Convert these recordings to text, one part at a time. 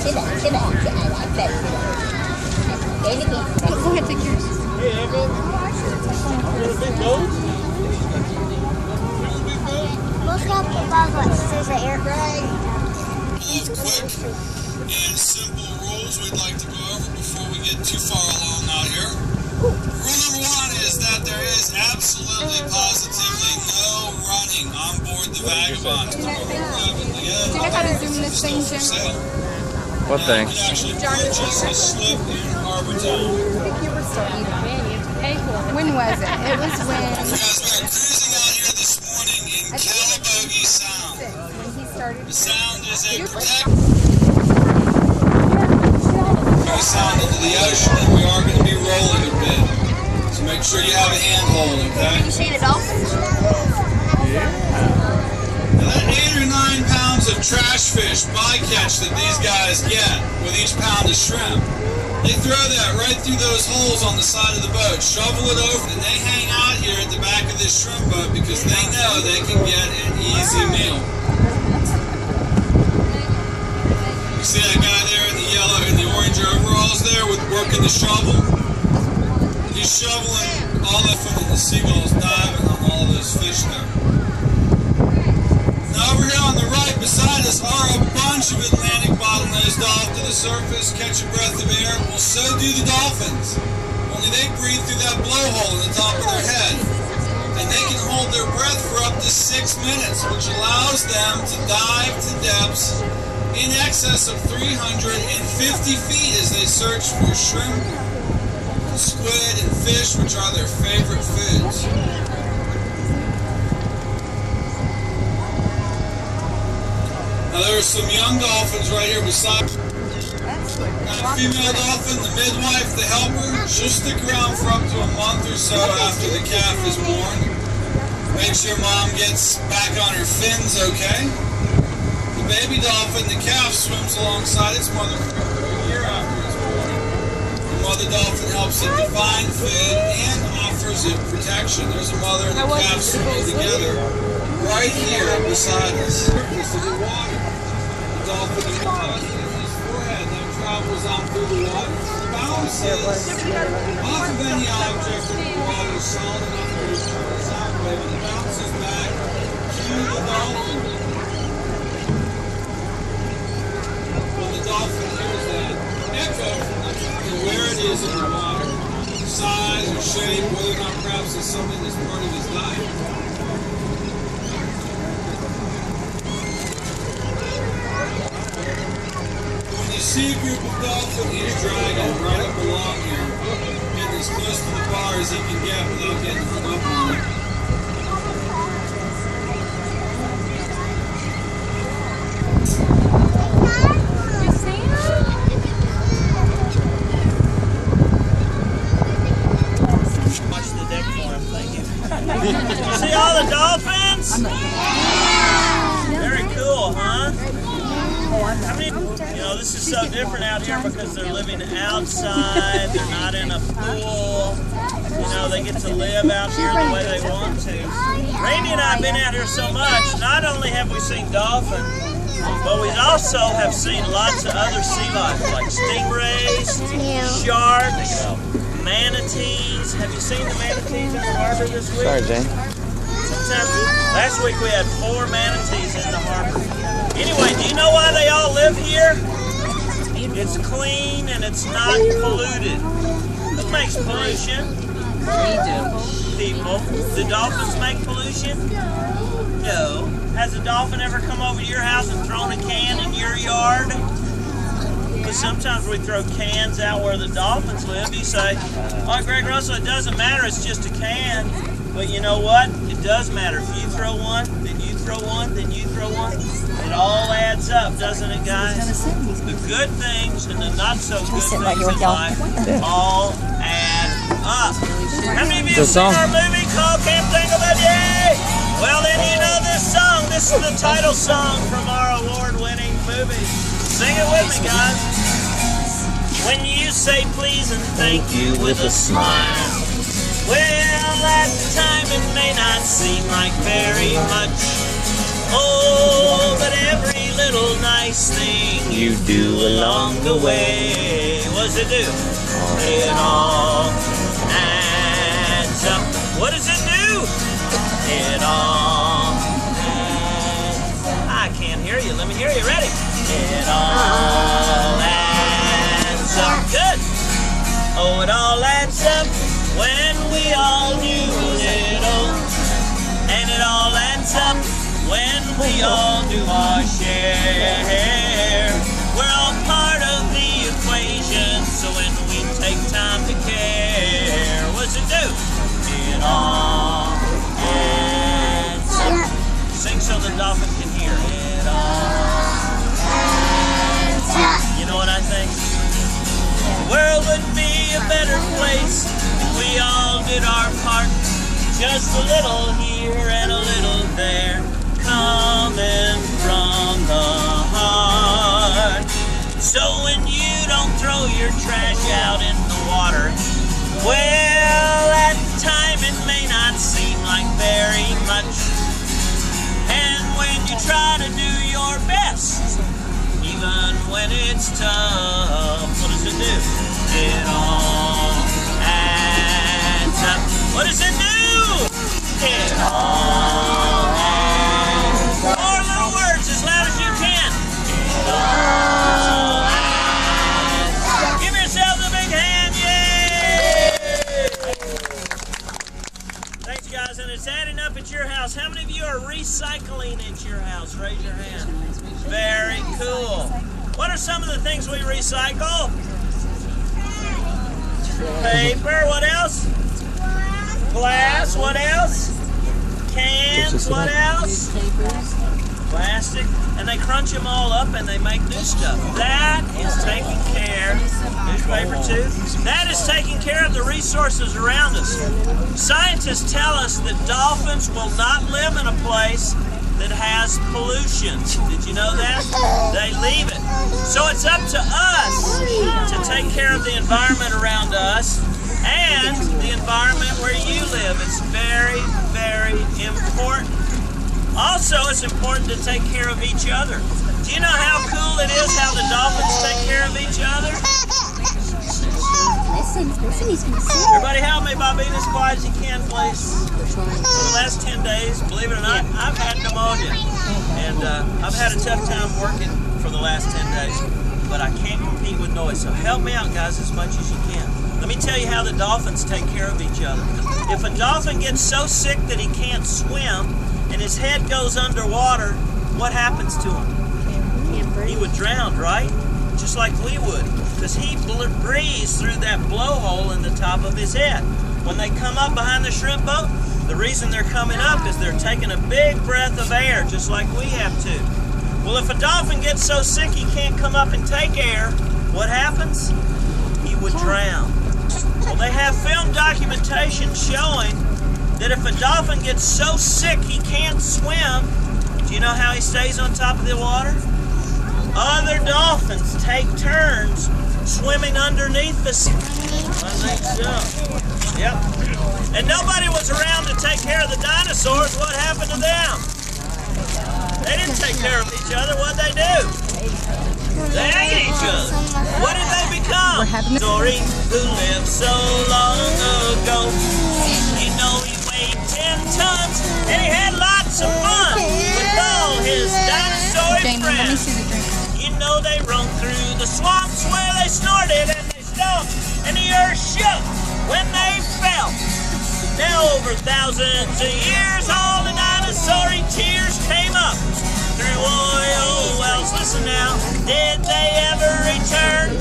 Go ahead, take yours. Hey, Evan. You want a big boat? Look up above us. There's an airplane. Quick and simple rules we'd like to go over before we get too far along out here. Rule number one is that there is absolutely, positively no running on board the Vagabond. Do you know how to zoom this thing, Jim? What thing? You can actually purchase a slip in Harbor Town. When was it? It was when... Guys, we are cruising out here this morning in Calabogie Sound. When he started... The sound is a protected sound into the ocean, and we are going to be rolling a bit. So make sure you have a handhold, okay? Can you see the dolphins? Now that 8 or 9 pounds of trash fish bycatch that these guys get with each pound of shrimp, they throw that right through those holes on the side of the boat, shovel it over, and they hang out here at the back of this shrimp boat because they know they can get an easy meal. You see that guy there in the yellow and the orange overalls there with working the shovel? He's shoveling all that from the seagulls diving on all of those fish there. Now over here on the right beside us are a bunch of Atlantic bottlenose dolphins to the surface, catch a breath of air. Well, so do the dolphins. Only they breathe through that blowhole in the top of their head. And they can hold their breath for up to 6 minutes, which allows them to dive to depths in excess of 350 feet as they search for shrimp, squid, and fish, which are their favorite foods. Now there are some young dolphins right here beside. That female dolphin, the midwife, the helper, she'll stick around for up to a month or so after the calf is born. Make sure mom gets back on her fins okay. The baby dolphin, the calf, swims alongside its mother for a year after it's born. The mother dolphin helps it to find food and offers it protection. There's a mother and a calf swimming together right here beside us. This is the water. The dolphin deposits his forehead, then travels on through the water. Bounces off of any object in the water solid enough to return a sound wave, and it bounces back to the dolphin. When the dolphin hears that echo from where it is in the water, size or shape, whether or not perhaps it's something that's part of his diet. When you see a group of dolphins, he's dragging right up along here, getting as close to the bar as he can get without getting hung up on it. Watch the deck for him, thank you. You see all the dolphins? Very cool, huh? How many, this is so different out here because they're living outside, they're not in a pool, they get to live out here the way they want to. Randy and I have been out here so much, not only have we seen dolphins, but we also have seen lots of other sea life like stingrays, sharks, manatees. Have you seen the manatees in the harbor this week? Sorry, Jane. Last week we had 4 manatees in the harbor. Anyway, do you know why they all live here? It's clean and it's not polluted. Who makes pollution? We do. People. Do dolphins make pollution? No. Has a dolphin ever come over to your house and thrown a can in your yard? Because sometimes we throw cans out where the dolphins live. You say, oh, Greg Russell, it doesn't matter, it's just a can. But you know what? It does matter. If you throw one, then you throw one, then you throw one. It all adds up, doesn't it, guys? The good things and the not so good things in life all add up. How many of you have seen our movie called Can't Think of It Yet? Well, then you know this song. This is the title song from our award-winning movie. Sing it with me, guys. When you say please and thank you with a smile. Well, at the time it may not seem like very much, Oh, but every little nice thing you do along the way, what's it do? It all adds up. What does it do? It all adds up. I can't hear you. Let me hear you. Ready? It all adds up. Good. Oh, it all adds up when we all do it all. And it all adds up when we all do our share. We're all part of the equation, so when we take time to care, what's it do? It all adds up. Sing so the dolphin can hear. It all adds up. You know what I think? The world would be a better place if we all did our part. Just a little here and a little there, coming from the heart. So when you don't throw your trash out in the water, well, at the time it may not seem like very much. And when you try to do your best, even when it's tough, what does it do? It all adds up. What does it do? It all adds up. 4 little words as loud as you can. It all adds up. Give yourselves a big hand, yay! Thanks, guys, and it's adding up at your house. How many of you are recycling at your house? Raise your hand. Very cool. What are some of the things we recycle? Paper, what else? Glass, what else? Cans, what else? Plastic, and they crunch them all up and they make new stuff. That is taking care, newspaper too, that is taking care of the resources around us. Scientists tell us that dolphins will not live in a place that has pollution. Did you know that? They leave it. So it's up to us to take care of the environment around us and the environment where you live. It's very, very important. Also, it's important to take care of each other. Do you know how cool it is how the dolphins take care of each other? Everybody help me by being as quiet as you can, please. For the last 10 days, believe it or not, I've had pneumonia. And I've had a tough time working for the last 10 days. But I can't compete with noise. So help me out, guys, as much as you can. Let me tell you how the dolphins take care of each other. If a dolphin gets so sick that he can't swim and his head goes underwater, what happens to him? He would drown, right? Just like we would. Because he breathes through that blowhole in the top of his head. When they come up behind the shrimp boat, the reason they're coming up is they're taking a big breath of air, just like we have to. Well, if a dolphin gets so sick he can't come up and take air, what happens? He would drown. Well, they have film documentation showing that if a dolphin gets so sick he can't swim, do you know how he stays on top of the water? Other dolphins take turns swimming underneath the sea. I think so. Yep. And nobody was around to take care of the dinosaurs. What happened to them? They didn't take care of each other. What'd they do? They ate each other. What did they become? Story who lived so long ago. You know he weighed 10 tons and he had lots of fun with all his dinosaur friends. You know they roamed through the swamps where they snorted and they stomped and the earth shook when they fell. Now over thousands of years all the dinosaur tears came up through oil wells. Listen now, did they ever return?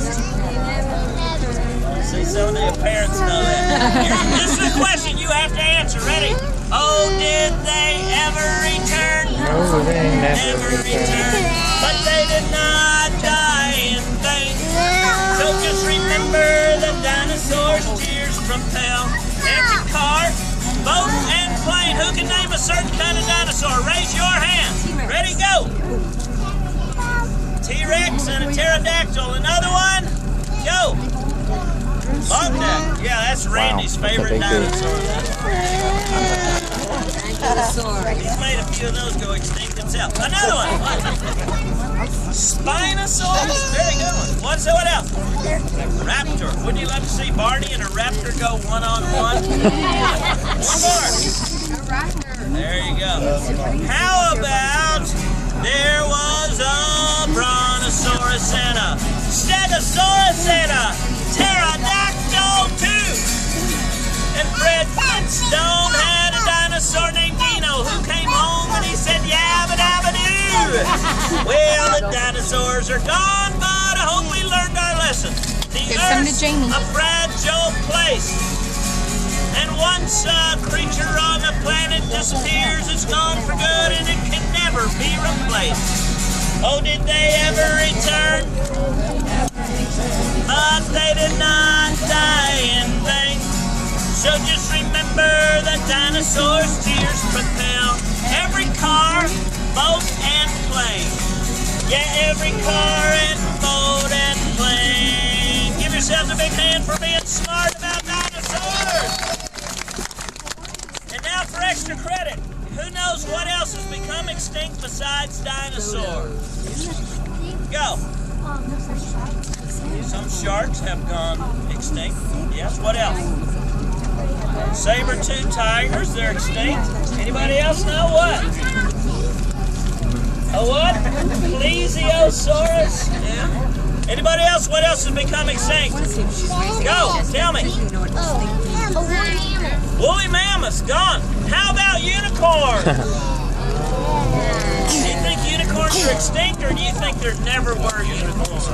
See, some of the parents know that. This is a question you have to answer. Ready? Oh, did they ever return? No, they never returned. But they did not die in vain. So just remember the dinosaurs' tears propel every car, boat, and plane. Who can name a certain kind of dinosaur? Raise your hand. Ready, go. T-Rex and a pterodactyl. Another one? Go. Bobcat. Yeah, that's Randy's favorite dinosaur. He's made a few of those go extinct himself. Another one. Spinosaurus. Very good one. What else? Raptor. Wouldn't you love to see Barney and a raptor go one-on-one? One more. There you go. How about there was a brontosaurus and a stegosaurus and a pterodactyl too. And Fred Flintstone had a dinosaur named Dino who came home and he said, yabba dabba doo. Well, the dinosaurs are gone, but I hope we learned our lesson. The Earth's a fragile place. And once a creature on the planet disappears, it's gone for good and it can never be replaced. Oh, did they ever return? But they did not die in vain. So just remember the dinosaurs' tears propel every car, boat, and plane. Yeah, every car and boat and plane. Give yourselves a big hand for being smart about dinosaurs. And now for extra credit, who knows what else has become extinct besides dinosaurs? Go. Some sharks have gone extinct. Yes, what else? Saber-toothed tigers, they're extinct. Anybody else know what? A what? Plesiosaurus? Yeah. Anybody else? What else has become extinct? Go, tell me. Woolly mammoths, gone. How about unicorns? Do you think unicorns are extinct, or do you think there never were unicorns?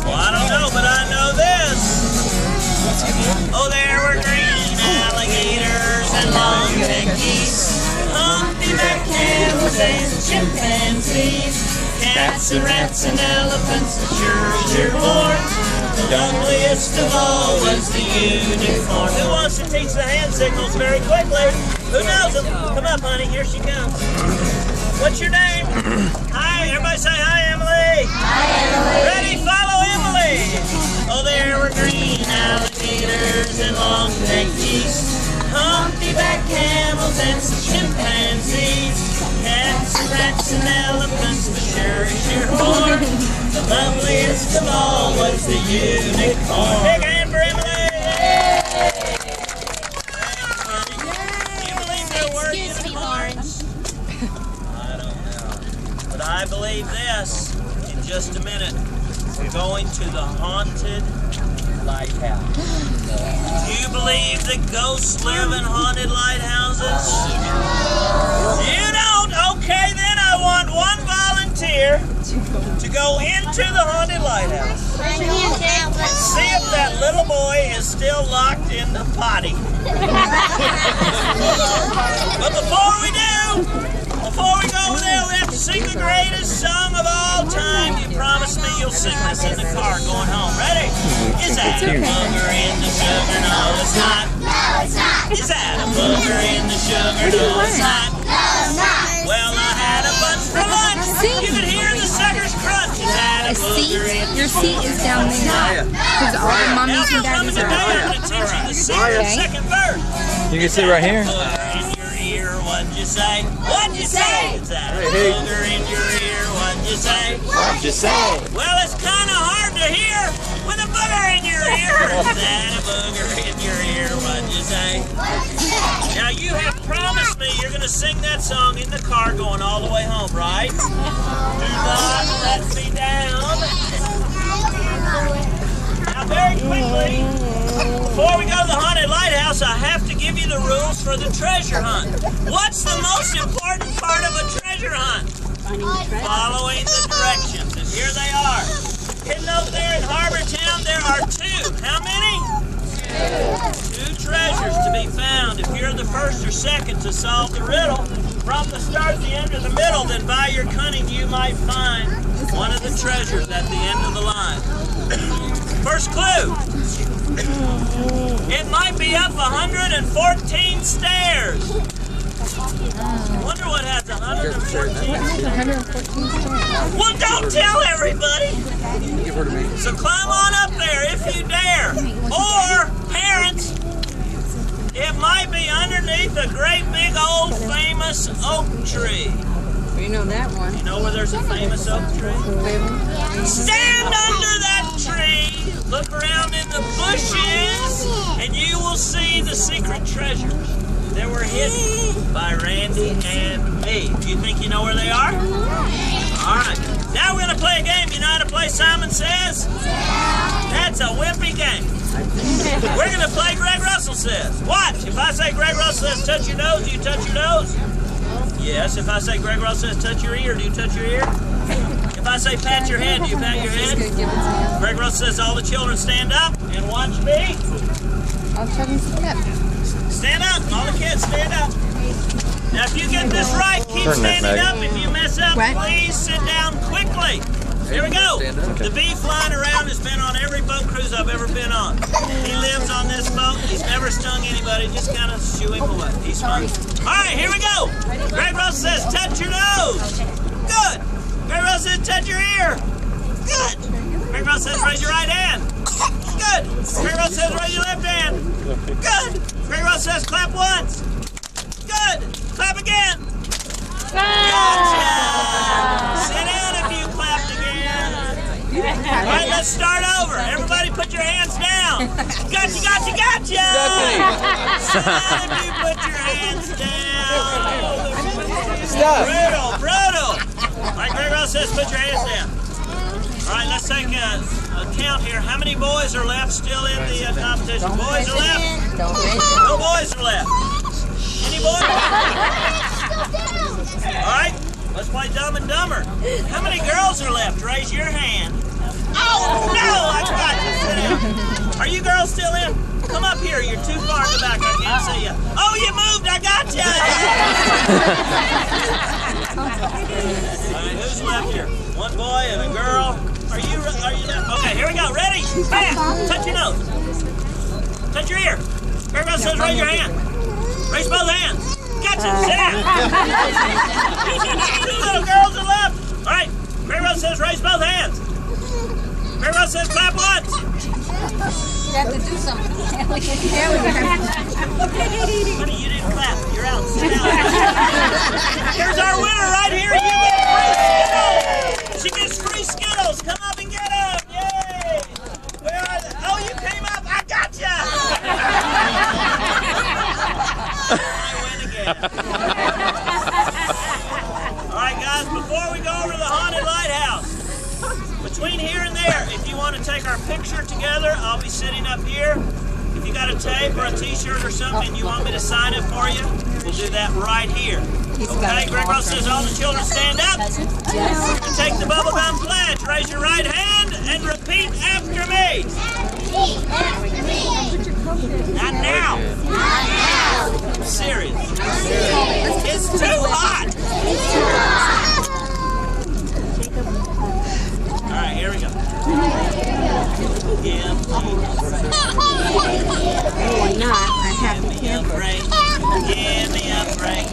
Well, I don't know, but I know this. Oh, there were green alligators and long-necked geese, humpty-back camels and chimpanzees, cats and rats and elephants and sure horns. The ugliest of all was the unicorn. Who wants to teach the hand signals very quickly? Who knows them? Come up, honey. Here she comes. What's your name? Hi. Everybody say hi, Emily. Hi, Emily. Ready? Follow Emily. Oh, there were green alligators and long-necked geese, humpty-back camels and some chimpanzees, cats and rats and elephants, but sure as your horn. The loveliest of all was the unicorn. Big hand for Emily! Do you believe there were unicorns? I don't know. But I believe this. In just a minute, we're going to the haunted lighthouse. Do you believe that ghosts live in haunted lighthouses? You don't? Okay, then I want one volunteer to go into the haunted lighthouse. See if that little boy is still locked in the potty. But before we go over there, we have to sing the greatest song of all time. You promised me you'll sing this in the car going home. Ready? Is that a booger in the sugar? No, it's not. No, it's not. Is that a booger in the sugar? No, it's not. No, it's not. Well, I had a bunch for lunch. You could hear the suckers crunch. Is that a booger in the sugar? Your seat is down there. Because all the mommies and daddies are up there. Second verse. You can sit right here. What'd you say? What'd you say? Is that a booger in your ear? What'd you say? What'd you say? Well, it's kind of hard to hear with a booger in your ear. Is that a booger in your ear? What'd you say? Now, you have promised me you're going to sing that song in the car going all the way home, right? Do not let me down. Now, very quickly, before we go to the haunted lighthouse, I have to give you the rules for the treasure hunt. What's the most important part of a treasure hunt? Following the directions. And here they are. Hidden over there in Harbor Town, there are two. How many? Two treasures to be found. If you're the first or second to solve the riddle, from the start, the end, or the middle, then by your cunning you might find one of the treasures at the end of the line. First clue. It might be up 114 stairs. I wonder what has 114 stairs. Well, don't tell everybody. So climb on up there if you dare. Or, parents, it might be underneath the great big old famous oak tree. You know that one. You know where there's a famous oak tree? Stand under that tree, look around in the bushes, and you will see the secret treasures that were hidden by Randy and me. Do you think you know where they are? All right. Now we're going to play a game. You know how to play Simon Says? That's a wimpy game. We're going to play Greg Russell Says. Watch. If I say Greg Russell Says touch your nose, do you touch your nose? Yes. If I say Greg Russell Says touch your ear, do you touch your ear? If I say pat your head, do you pat your head? Greg Russell Says all the children stand up and watch me. I'll tell them to step. Stand up. All the kids stand up. Now, if you get this right, keep standing up. If you mess up, please sit down quickly. Here we go. The bee flying around has been on every boat cruise I've ever been on. He lives on this boat. He's never stung anybody. Just kind of shoo him away. He's fine. All right, here we go. Greg Russell says, touch your nose. Good. Greg Russell says, touch your ear. Good. Greg Russell says, raise your right hand. Good. Greg Russell says, raise your left hand. Good. Greg Russell says, clap once. Good. Clap again. Gotcha. Sit down if you clapped again. All right, let's start over. Everybody put your hands down. Gotcha, gotcha, gotcha. Sit down if you put your hands down. Stop. Brutal. All right, Greg Russell says put your hands down. All right, let's take a count here. How many boys are left still in the competition? Boys are left? No boys are left. Any boys? All right, let's play Dumb and Dumber. How many girls are left? Raise your hand. Oh, no, I got you. Sit down. Are you girls still in? Come up here. You're too far in the back. I can't see you. Oh, you moved. I got you. All right, who's left here? One boy and a girl. Are you left? Okay, here we go. Ready? Bam. Touch your nose. Touch your ear. Everybody says raise your hand. Raise both hands. Gotcha. Sit down. Two little girls are left. All right. Everybody says raise both hands. Everybody says clap once. You have to do something. Honey, you didn't clap. You're out. Sit down. Here's our winner right here. You get free Skittles. She gets free Skittles. Come up and get them. Yay. Where are they? Oh, you came up. I got ya. I win again. All right, guys, before we go over to the Haunted Lighthouse, between here and there, if you want to take our picture together, I'll be sitting up here. If you got a tape or a t-shirt or something and you want me to sign it for you, we'll do that right here. Okay, Greg Ross says all the children stand up and take the Bubblegum pledge. Raise your right hand and repeat after me. Not now. I'm serious. It's too hot. All right, here we go. Give me a break. Give me a break.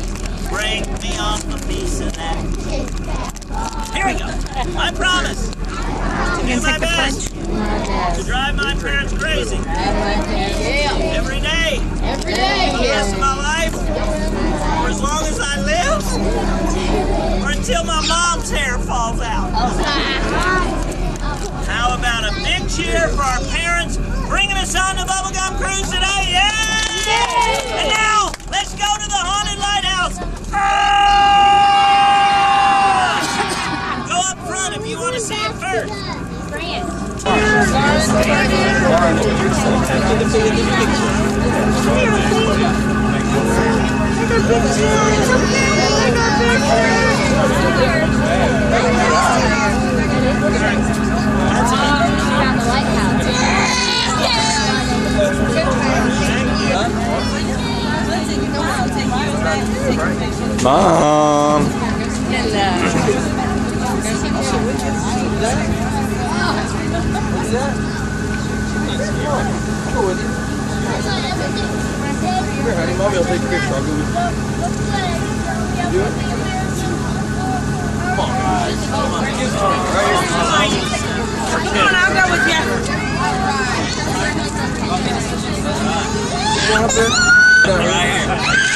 Break me off a piece of that. Here we go. I promise to do my best to drive my parents crazy every day for the rest of my life, for as long as I live, or until my mom's hair falls out. How about a big cheer for our parents bringing us on the Bubblegum Cruise today? Yay! And now, let's go to the Haunted Lighthouse. Go up front if you want to see it first. Mom. Here, honey, Mommy will take a picture. I'll go with you. Do it? Come on, guys. Come on, I'll go with you. Go up there. Right here.